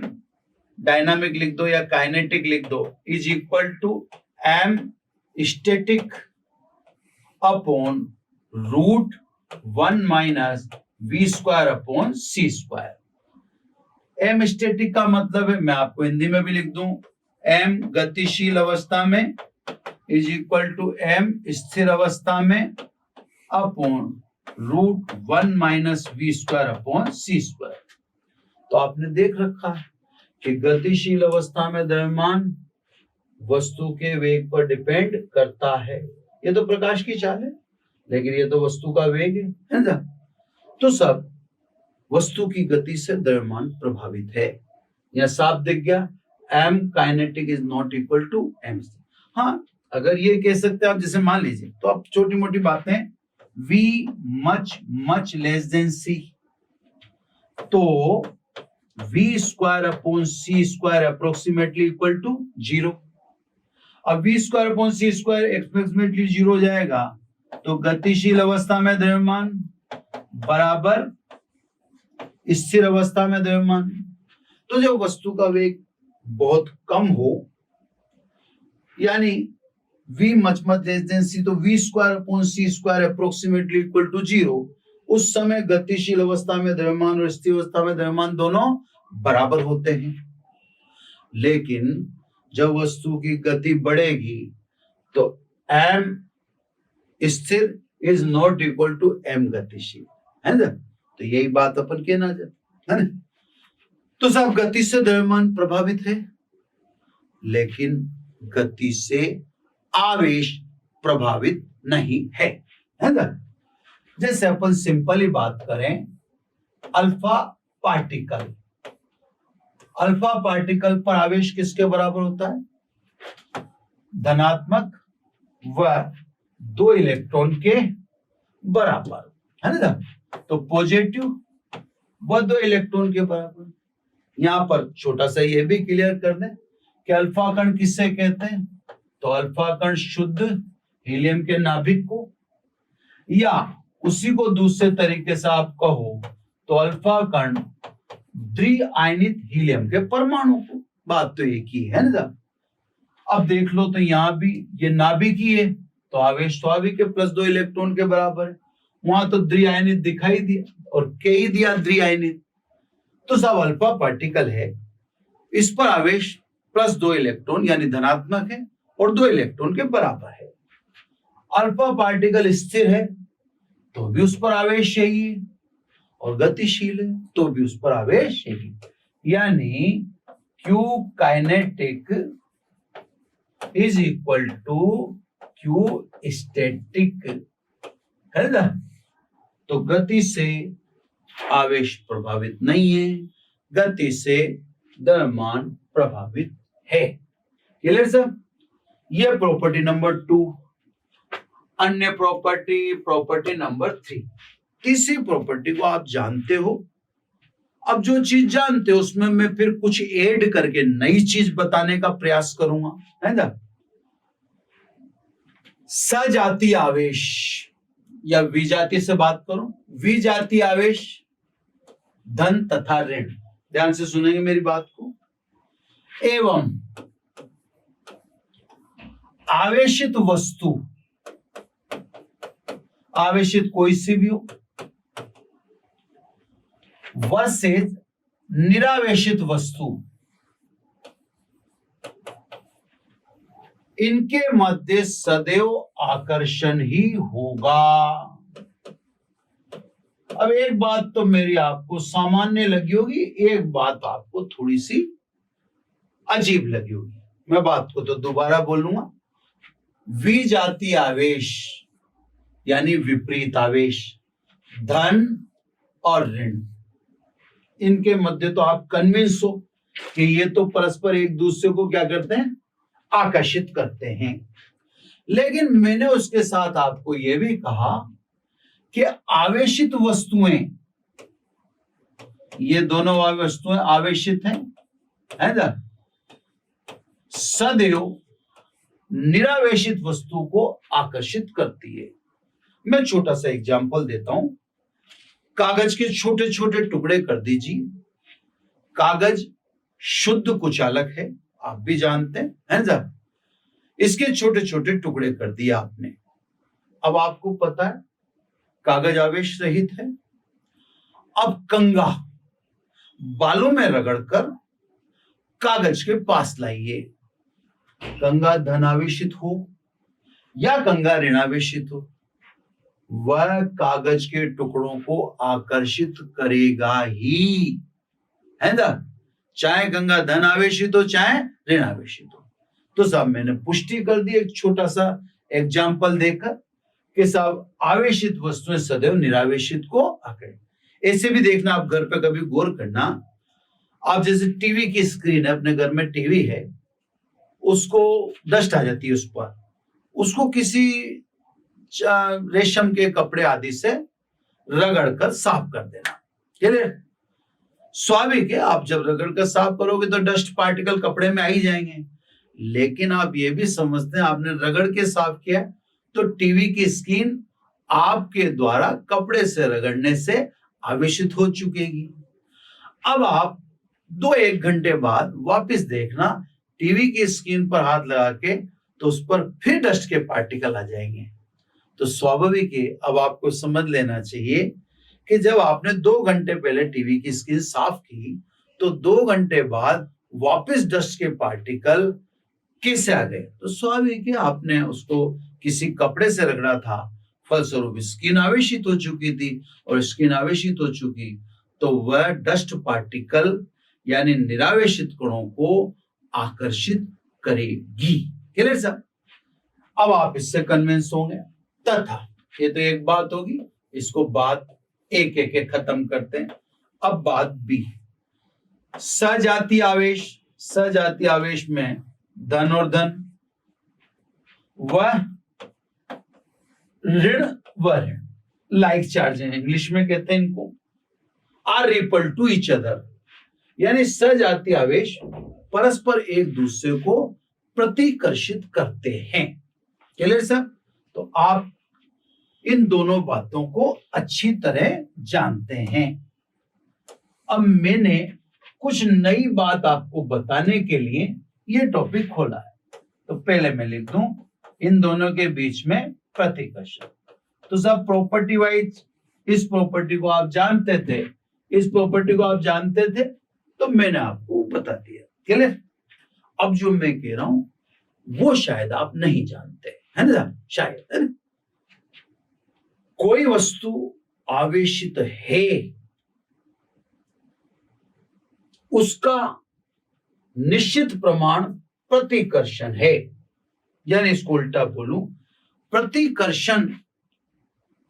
डायनामिक लिख दो या काइनेटिक लिख दो, is equal to m static upon root 1 minus v square upon c square. m static का मतलब है, मैं आपको हिंदी में भी लिख दूं, m गतिशील अवस्था में इज इक्वल टू m स्थिर अवस्था में upon root 1 minus v square upon c square. तो आपने देख रखा है कि गतिशील अवस्था में द्रव्यमान वस्तु के वेग पर डिपेंड करता है। ये तो प्रकाश की चाल है, लेकिन ये तो वस्तु का वेग है ना। तो सब वस्तु की गति से द्रव्यमान प्रभावित है। यह साफ दिख गया, m kinetic is not equal to m। हाँ, अगर ये कह सकते हैं आप, जैसे मान लीजिए, तो आप छोटी मोटी बातें, v much less than c, तो v square upon c square approximately equal to 0। अब v square upon c square approximately 0 हो जाएगा, तो गतिशील अवस्था में द्रव्यमान बराबर स्थिर अवस्था में द्रव्यमान। तो जब वस्तु का वेग बहुत कम हो, यानी v much less than c, तो v square upon c square approximately equal to 0, उस समय गतिशील अवस्था में द्रव्यमान और स्थिर अवस्था में द्रव्यमान दोनों बराबर होते हैं। लेकिन जब वस्तु की गति बढ़ेगी तो m स्थिर is not equal to m गतिशील, है ना। तो यही बात अपन कहना चाहते हैं, है ना। तो सब गति से द्रव्यमान प्रभावित है, लेकिन गति से आवेश प्रभावित नहीं है ना। जैसे अपन सिंपली बात करें, अल्फा पार्टिकल पर आवेश किसके बराबर होता है? धनात्मक व 2 इलेक्ट्रॉन के बराबर, है ना। तो पॉजिटिव व 2 इलेक्ट्रॉन के बराबर। यहां पर छोटा सा ये भी क्लियर कर दें कि अल्फा कण किससे कहते हैं? तो अल्फा कण शुद्ध हीलियम के नाभिक को, या उसी को दूसरे तरीके से आप कहो तो अल्फा कण द्विआयनित हीलियम के परमाणु को। बात तो एक ही है ना। अब देख लो, तो यहां भी ये नाभिक ही है, तो आवेश स्वाभाविक है प्लस 2 इलेक्ट्रॉन के बराबर है। वहां तो द्विआयनित दिखाई दिया और के ही दिया द्विआयनित, तो सब अल्फा पार्टिकल है, इस पर आवेश प्लस 2 इलेक्ट्रॉन यानी धनात्मक है और 2 इलेक्ट्रॉन के बराबर है। अल्फा पार्टिकल स्थिर है तो भी उस पर आवेश यही है, और गतिशील है तो भी उस पर आवेश यही, यानी Q kinetic is equal to Q static है ना। तो गति से आवेश प्रभावित नहीं है, गति से द्रव्यमान प्रभावित है। Clear sir? ये प्रॉपर्टी नंबर 2। अन्य प्रॉपर्टी नंबर 3। तीसरी प्रॉपर्टी को आप जानते हो। अब जो चीज जानते हो उसमें मैं फिर कुछ ऐड करके नई चीज बताने का प्रयास करूंगा, है ना। सजातीय आवेश या विजातीय से बात करूं, विजातीय आवेश धन तथा ऋण, ध्यान से सुनेंगे मेरी बात को, एवं आवेशित वस्तु, आवेशित कोई सी भी हो, वर्सेस निरावेशित वस्तु, इनके मध्य सदैव आकर्षण ही होगा। अब एक बात तो मेरी आपको सामान्य लगी होगी, एक बात आपको थोड़ी सी अजीब लगी होगी। मैं बात को तो दोबारा बोलूंगा। विजातीय आवेश यानी विपरीत आवेश, धन और ऋण, इनके मध्य तो आप कन्विंस हो कि ये तो परस्पर एक दूसरे को क्या करते हैं, आकर्षित करते हैं। लेकिन मैंने उसके साथ आपको यह भी कहा कि आवेशित वस्तुएं, ये दोनों वस्तुएं आवेशित हैं, है ना, सदैव निरावेशित वस्तु को आकर्षित करती है। मैं छोटा सा एग्जांपल देता हूं। कागज के छोटे छोटे टुकड़े कर दीजिए। कागज शुद्ध कुचालक है, आप भी जानते हैं, है ना। इसके छोटे छोटे टुकड़े कर दिए आपने। अब आपको पता है कागज आवेश रहित है। अब कंगा बालों में रगड़कर कागज के पास लाइए। कंगा धनावेशित हो या कंगा ऋणावेशित हो, वह कागज के टुकड़ों को आकर्षित करेगा ही, है ना, चाहे गंगा धन आवेशित हो चाहे ऋण आवेशित हो। तो साहब मैंने पुष्टि कर दी एक छोटा सा एग्जाम्पल देकर कि साहब आवेशित वस्तुएं सदैव निरावेशित को आकर्षित। ऐसे भी देखना, आप घर पे कभी गौर करना, आप जैसे टीवी की स्क्रीन है, अपने घर में टीवी है, उसको डस्ट आ जाती है उस पर, उसको किसी रेशम के कपड़े आदि से रगड़कर साफ कर देना। क्लियर? स्वाभाविक है, आप जब रगड़कर साफ करोगे तो डस्ट पार्टिकल कपड़े में आ ही जाएंगे। लेकिन आप ये भी समझते हैं, आपने रगड़ के साफ किया तो टीवी की स्क्रीन आपके द्वारा कपड़े से रगड़ने से आवेशित हो चुकेगी। अब आप 2-1 घंटे बाद वापस देखना, टीवी की स्क्रीन पर हाथ लगा के तो उस पर फिर डस्ट के पार्टिकल आ जाएंगे। तो स्वाभाविक है, अब आपको समझ लेना चाहिए कि जब आपने 2 घंटे पहले टीवी की स्क्रीन साफ की तो 2 घंटे बाद वापस डस्ट के पार्टिकल कैसे आ गए? तो स्वाभाविक है, आपने उसको किसी कपड़े से रगड़ा था, फलस्वरूप स्किन आवेशित हो चुकी थी, और स्किन आवेशित हो चुकी तो वह डस्ट पार्टिकल यानी निरावेशित कणों को आकर्षित करेगी। Clear sir? अब आप इससे कन्विंस होंगे। तथा ये तो एक बात होगी, इसको बात एक एक खत्म करते हैं। अब बात बी, सजातीय आवेश। सजातीय आवेश में धन और धन, वह ऋण व ऋण, लाइक चार्ज है, इंग्लिश में कहते हैं इनको, are repel to each other, यानी सजातीय आवेश परस्पर एक दूसरे को प्रतिकर्षित करते हैं। Clear sir? तो आप इन दोनों बातों को अच्छी तरह जानते हैं। अब मैंने कुछ नई बात आपको बताने के लिए ये टॉपिक खोला है। तो पहले मैं लिख दूं इन दोनों के बीच में प्रतिकर्षण। तो सब प्रॉपर्टी वाइज इस प्रॉपर्टी को आप जानते थे, इस प्रॉपर्टी को आप जानते थे, तो मैंने आपको बता दिया। क्लियर? अब जो मैं कह रहा हूं वो शायद आप नहीं जानते, है ना? शायद, है ना? कोई वस्तु आवेशित है, उसका निश्चित प्रमाण प्रतिकर्षण है, यानी इसको उल्टा बोलूं, प्रतिकर्षण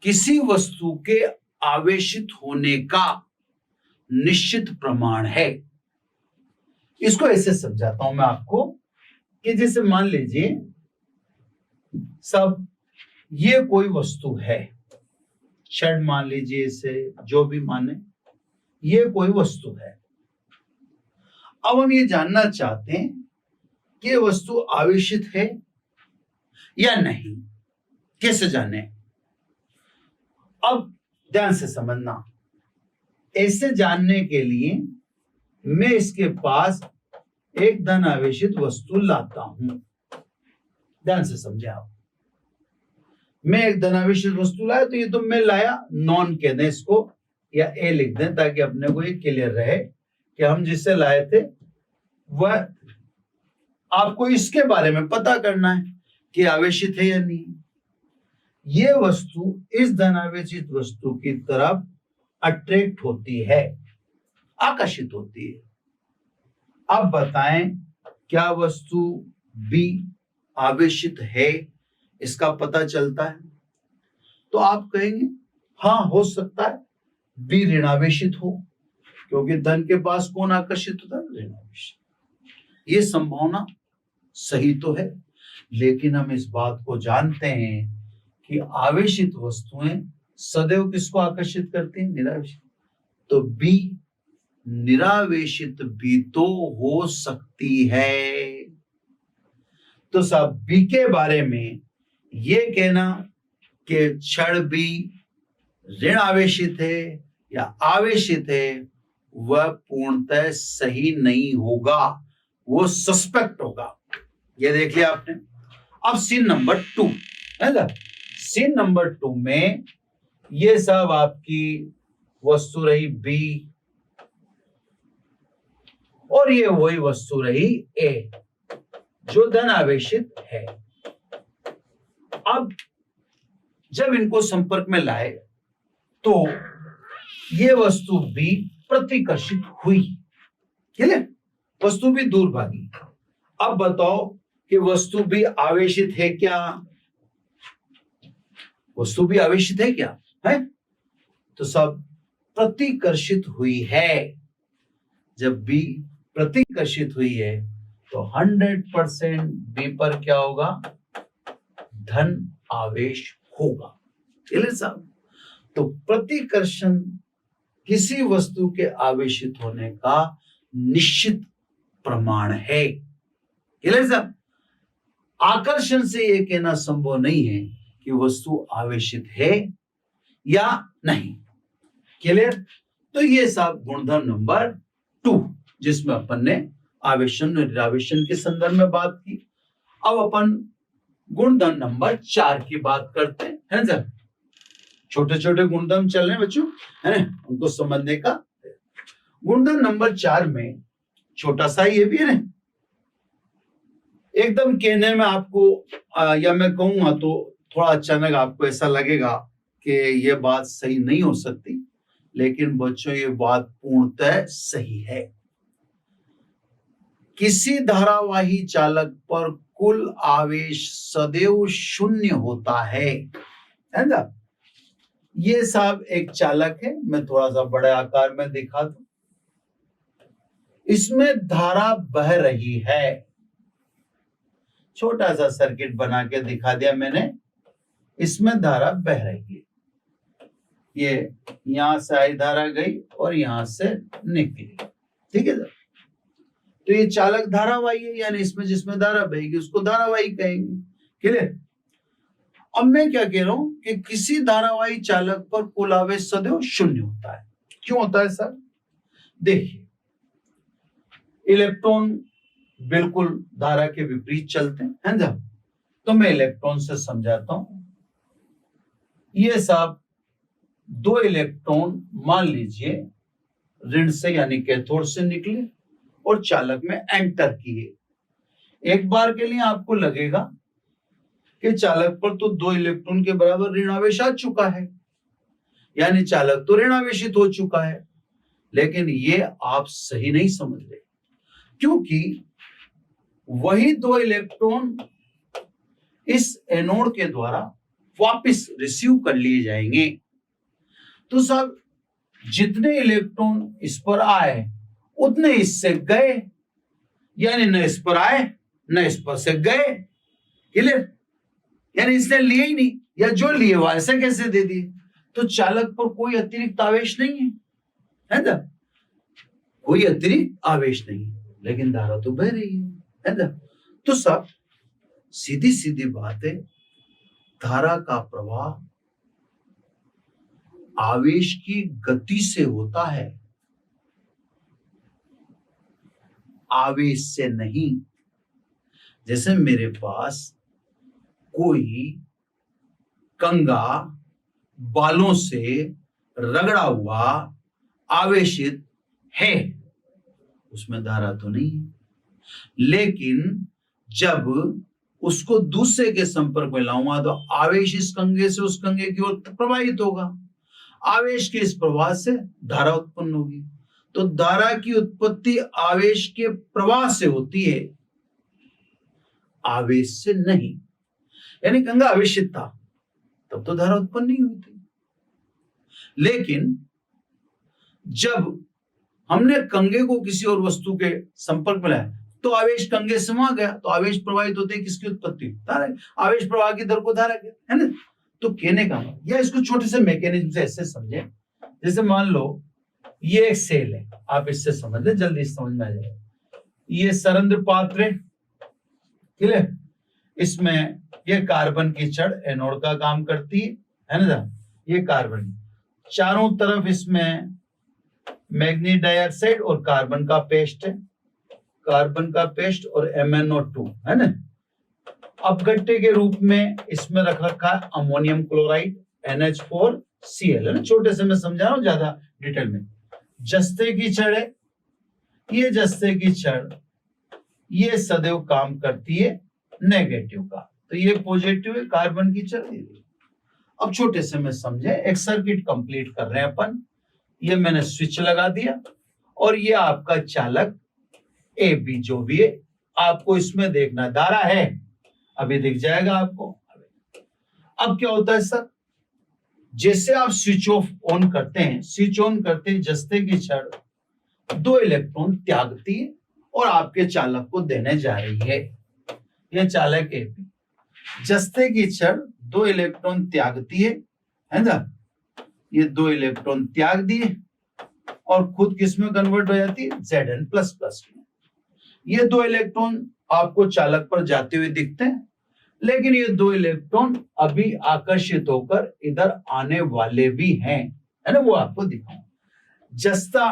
किसी वस्तु के आवेशित होने का निश्चित प्रमाण है। इसको ऐसे समझाता हूं मैं आपको कि जैसे मान लीजिए सब ये कोई वस्तु है, छड़ मान लीजिए, इसे जो भी माने, ये कोई वस्तु है। अब हम ये जानना चाहते हैं कि ये वस्तु आवेशित है या नहीं, कैसे जाने? अब ध्यान से समझना, ऐसे जानने के लिए मैं इसके पास एक धन आवेशित वस्तु लाता हूं। ध्यान से समझे आप, मैं एक धनावेशित वस्तु लाया, तो ये तो मैं लाया, नॉन कह दें इसको या ए लिख दें, ताकि अपने को ये क्लियर रहे कि हम जिससे लाए थे वह, आपको इसके बारे में पता करना है कि आवेशित है या नहीं। ये वस्तु इस धनावेशित वस्तु की तरफ अट्रैक्ट होती है, आकर्षित होती है। अब बताएं, क्या वस्तु बी आवेशित है? इसका पता चलता है तो आप कहेंगे हाँ, हो सकता है बी ऋणावेशित हो, क्योंकि धन के पास कौन आकर्षित होता है? ऋणावेशित। ये संभावना सही तो है, लेकिन हम इस बात को जानते हैं कि आवेशित वस्तुएं सदैव किसको आकर्षित करती हैं? निरावेशित। तो बी निरावेशित भी तो हो सकती है। तो साहब बी के बारे में ये कहना कि क्षण भी ऋण आवेशित है या आवेशित है, वह पूर्णतः सही नहीं होगा, वो सस्पेक्ट होगा। ये देख लिया आपने। अब सीन नंबर 2 है ना, सीन नंबर 2 में ये सब आपकी वस्तु रही बी और ये वही वस्तु रही ए जो धन आवेशित है। अब जब इनको संपर्क में लाए तो ये वस्तु भी प्रतिकर्षित हुई, क्लियर? वस्तु भी दूर भागी। अब बताओ कि वस्तु भी आवेशित है क्या? वस्तु भी आवेशित है क्या? है तो सब प्रतिकर्षित हुई है। जब बी प्रतिकर्षित हुई है तो 100% बी पर क्या होगा? धन आवेश होगा। क्लियर साहब? तो प्रतिकर्षण किसी वस्तु के आवेशित होने का निश्चित प्रमाण है। क्लियर साहब? आकर्षण से यह कहना संभव नहीं है कि वस्तु आवेशित है या नहीं। क्लियर? तो ये सब गुणधर्म नंबर 2 जिसमें अपन ने आवेशन और निरावेशन के संदर्भ में बात की। अब अपन गुणधर्म नंबर 4 की बात करते हैं, है ना? छोटे छोटे गुणधर्म चल रहे हैं बच्चों, है ना, उनको समझने का। गुणधर्म नंबर 4 में छोटा सा ये भी है ना, एकदम कहने में आपको या मैं कहूंगा तो थोड़ा अचानक आपको ऐसा लगेगा कि ये बात सही नहीं हो सकती, लेकिन बच्चों ये बात पूर्णतः सही है। किसी धारावाही चालक पर कुल आवेश सदैव शून्य होता है ना? ये सब एक चालक है, मैं थोड़ा सा बड़े आकार में दिखा दूं। इसमें धारा बह रही है, छोटा सा सर्किट बना के दिखा दिया मैंने। इसमें धारा बह रही है, ये यहां से आई धारा गई और यहां से निकली, ठीक है सर? तो ये चालक धारावाही है, यानी इसमें जिसमें धारा बहेगी उसको धारावाही कहेंगे। क्लियर? अब मैं क्या कह रहा हूं कि किसी धारावाही चालक पर कुल आवेश सदैव शून्य होता है। क्यों होता है सर? देखिए, इलेक्ट्रॉन बिल्कुल धारा के विपरीत चलते हैं, है ना? तो मैं इलेक्ट्रॉन से समझाता हूं। ये सब 2 इलेक्ट्रॉन मान लीजिए ऋण से यानी कैथोड से निकले और चालक में एंटर किए। एक बार के लिए आपको लगेगा कि चालक पर तो 2 इलेक्ट्रॉन के बराबर ऋण आवेश आ चुका है, यानी चालक तो ऋण आवेशित हो चुका है। लेकिन ये आप सही नहीं समझ रहे, क्योंकि वही 2 इलेक्ट्रॉन इस एनोड के द्वारा वापस रिसीव कर लिए जाएंगे। तो सब जितने इलेक्ट्रॉन इस पर आए उतने इससे गए, यानी न इस पर आए न इस पर से गए। क्लियर? यानी इसने लिए ही नहीं, या जो लिए वो ऐसे कैसे दे दिए। तो चालक पर कोई अतिरिक्त आवेश नहीं है ना, कोई अतिरिक्त आवेश नहीं, लेकिन धारा तो बह रही है ना। तो सब सीधी सीधी बात है, धारा का प्रवाह आवेश की गति से होता है, आवेश से नहीं। जैसे मेरे पास कोई कंगा बालों से रगड़ा हुआ आवेशित है, उसमें धारा तो नहीं है, लेकिन जब उसको दूसरे के संपर्क में लाऊंगा तो आवेश इस कंगे से उस कंगे की ओर प्रवाहित होगा। आवेश के इस प्रवाह से धारा उत्पन्न होगी। तो धारा की उत्पत्ति आवेश के प्रवाह से होती है, आवेश से नहीं। यानी कंगा आवेशित था तब तो धारा उत्पन्न नहीं हुई थी, लेकिन जब हमने कंगे को किसी और वस्तु के संपर्क में लाया तो आवेश कंगे से वहां गया, तो आवेश प्रवाहित होते हैं, किसकी उत्पत्ति? धारा। आवेश प्रवाह की दर को धारा कहते हैं ना। तो कहने का मतलब, या इसको छोटे से मैकेनिज्म से ऐसे समझे, जैसे मान लो ये एक सेल है, आप इससे समझ ले, जल्दी समझ में आ जाएगा। ये सरंध्र पात्र है, क्लियर? इसमें ये कार्बन की छड़ एनोड का काम करती है ना। ये कार्बन चारों तरफ इसमें मैग्नीज डाइऑक्साइड और कार्बन का पेस्ट है, कार्बन का पेस्ट और MnO2 है ना। अपघट्य के रूप में इसमें रख रखा है अमोनियम क्लोराइड NH4Cl है ना। छोटे से मैं समझा रहा हूं, ज्यादा डिटेल में। जस्ते की छड़ है, ये जस्ते की छड़ ये सदैव काम करती है नेगेटिव का, तो ये पॉजिटिव है, कार्बन की छड़। अब छोटे से मैं समझे, एक सर्किट कंप्लीट कर रहे हैं अपन। ये मैंने स्विच लगा दिया और ये आपका चालक ए बी जो भी है, आपको इसमें देखना धारा है, अभी दिख जाएगा आपको। अब क्या होता है सर, जैसे आप स्विच ऑफ ऑन करते हैं, स्विच ऑन करते ही जस्ते की छड़ 2 इलेक्ट्रॉन त्यागती है और आपके चालक को देने जा रही है। यह चालक ए बी, जस्ते की छड़ 2 इलेक्ट्रॉन त्यागती है ना। ये 2 इलेक्ट्रॉन त्याग दिए और खुद किस में कन्वर्ट हो जाती है? Zn++ में। ये 2 इलेक्ट्रॉन आपको चालक पर जाते हुए दिखते हैं, लेकिन ये 2 इलेक्ट्रॉन अभी आकर्षित होकर इधर आने वाले भी हैं, है ना। वो आपको दिखाऊं। जस्ता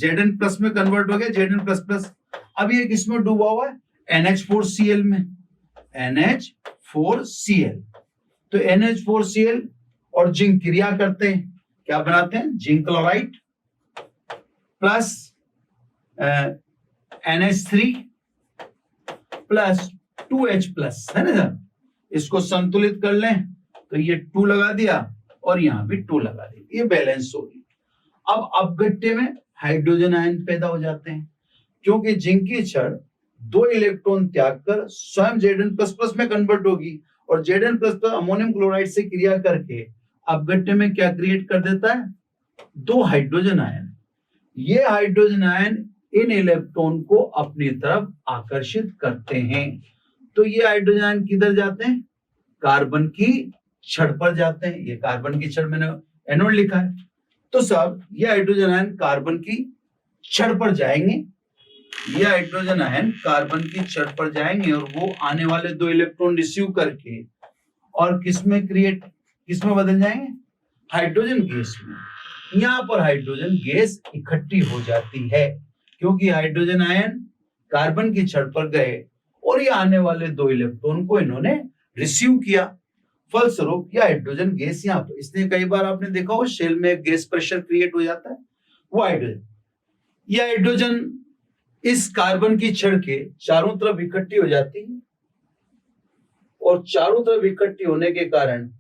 Zn+ में कन्वर्ट हो गया, Zn++। अब ये किसमें डूबा हुआ है? NH4Cl में, NH4Cl। तो NH4Cl और जिंक क्रिया करते हैं, क्या बनाते हैं? Zinc chloride plus NH3 plus 2H+, है ना। इसको संतुलित कर लें तो ये 2 लगा दिया और यहां भी 2 लगा दिया, ये बैलेंस होगी। अब अपघट्य में हाइड्रोजन आयन पैदा हो जाते हैं, क्योंकि जिंक की छड़ 2 इलेक्ट्रॉन त्याग कर स्वयं Zn++ में कन्वर्ट होगी और Zn++ अमोनियम क्लोराइड से क्रिया करके अपघट्य में क्या क्रिएट कर देता है? 2 हाइड्रोजन आयन। ये हाइड्रोजन आयन इन इलेक्ट्रॉन को अपनी तरफ आकर्षित करते हैं। तो ये हाइड्रोजन आयन किधर जाते हैं? कार्बन की छड़ पर जाते हैं। ये कार्बन की छड़ मैंने एनोड लिखा है। तो सब ये हाइड्रोजन आयन कार्बन की छड़ पर जाएंगे, ये हाइड्रोजन आयन कार्बन की छड़ पर जाएंगे और वो आने वाले 2 इलेक्ट्रॉन रिसीव करके और किसमें बदल जाएंगे? हाइड्रोजन गैस में। यहां पर हाइड्रोजन गैस इकट्ठी हो जाती है, क्योंकि हाइड्रोजन आयन कार्बन की छड़ पर गए और ये आने वाले 2 इलेक्ट्रॉन को इन्होंने रिसीव किया, फलस्वरूप यह हाइड्रोजन गैस यहाँ पर, इसलिए कई बार आपने देखा हो शेल में एक गैस प्रेशर क्रिएट हो जाता है, वो हाइड्रोजन, यह हाइड्रोजन इस कार्बन की छड़ के चारों तरफ इकट्ठी हो जाती है और चारों तरफ इकट्ठी होने के कारण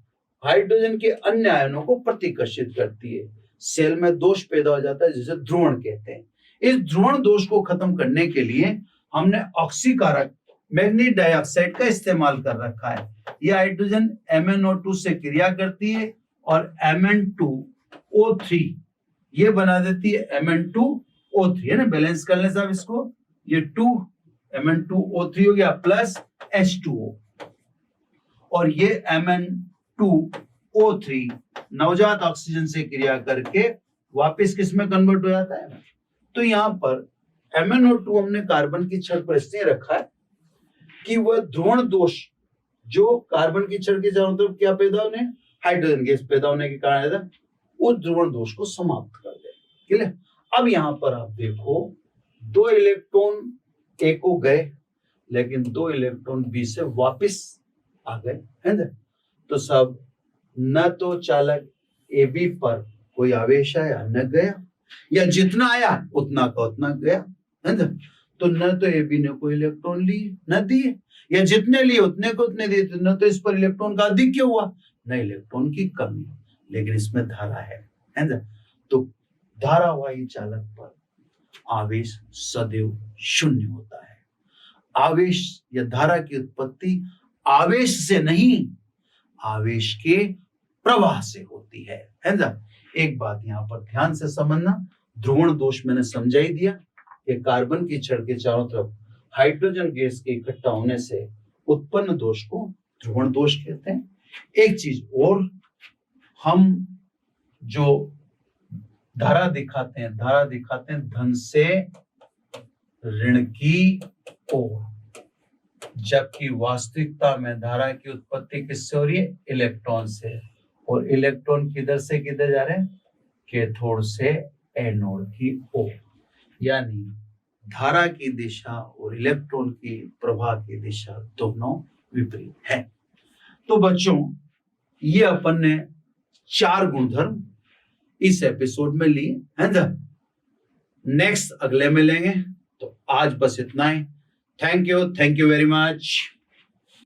हाइड्रोजन के अन्य आयनों को प्रतिकर्षित करती है। सेल में दोष पैदा हो जाता है जिसे ध्रुवण कहते हैं। इस ध्रुवण दोष को खत्म करने के लिए हमने ऑक्सीकारक मैग्नीज डाइऑक्साइड का इस्तेमाल कर रखा है। यह हाइड्रोजन MnO2 से क्रिया करती है और Mn2O3 ये बना देती है Mn2O3, है ना, बैलेंस कर लें साहब इसको, ये 2 Mn2O3 हो गया प्लस H2O और ये Mn2O3 नवजात ऑक्सीजन से क्रिया करके वापस किस में कन्वर्ट हो जाता है। तो यहां पर MnO2 हमने कार्बन की छड़ पर इसलिए रखा है कि वह ध्रुवण दोष जो कार्बन की छड़ के चारों तरफ क्या पैदा होने, हाइड्रोजन गैस पैदा होने के कारण है, उस ध्रुवण दोष को समाप्त कर दे। क्लियर। अब यहां पर आप देखो 2 इलेक्ट्रॉन ए को गए लेकिन 2 इलेक्ट्रॉन बी से वापस आ गए, है ना। तो सब न तो चालक ए बी पर कोई आवेश आया न गया, या जितना आया उतना का उतना गया, है ना। तो न तो ए बी ने कोई इलेक्ट्रॉन लिए न दिए, या जितने लिए उतने को उतने दिए, तो न तो इस पर इलेक्ट्रॉन का अधिक हुआ न इलेक्ट्रॉन की कमी, लेकिन इसमें धारा है ना। तो धारावाही चालक पर आवेश सदैव शून्य होता है। आवेश या धारा की उत्पत्ति आवेश से नहीं, आवेश के प्रवाह से होती है ना। एक बात यहां पर ध्यान से समझना, ध्रुवण दोष मैंने समझा ही दिया, ये कार्बन की छड़ के चारों तरफ हाइड्रोजन गैस के इकट्ठा होने से उत्पन्न दोष को ध्रुवण दोष कहते हैं। एक चीज और, हम जो धारा दिखाते हैं, धारा दिखाते हैं धन से ऋण की ओर, जबकि वास्तविकता में धारा की उत्पत्ति किससे हो रही है, इलेक्ट्रॉन से, और इलेक्ट्रॉन किधर से किधर जा रहे हैं, कैथोड से एनोड की ओर। यानी धारा की दिशा और इलेक्ट्रॉन की प्रवाह की दिशा दोनों विपरीत है। तो बच्चों ये अपन ने 4 गुणधर्म इस एपिसोड में लिए हैं ना। नेक्स्ट अगले में लेंगे। तो आज बस इतना ही। Thank you very much.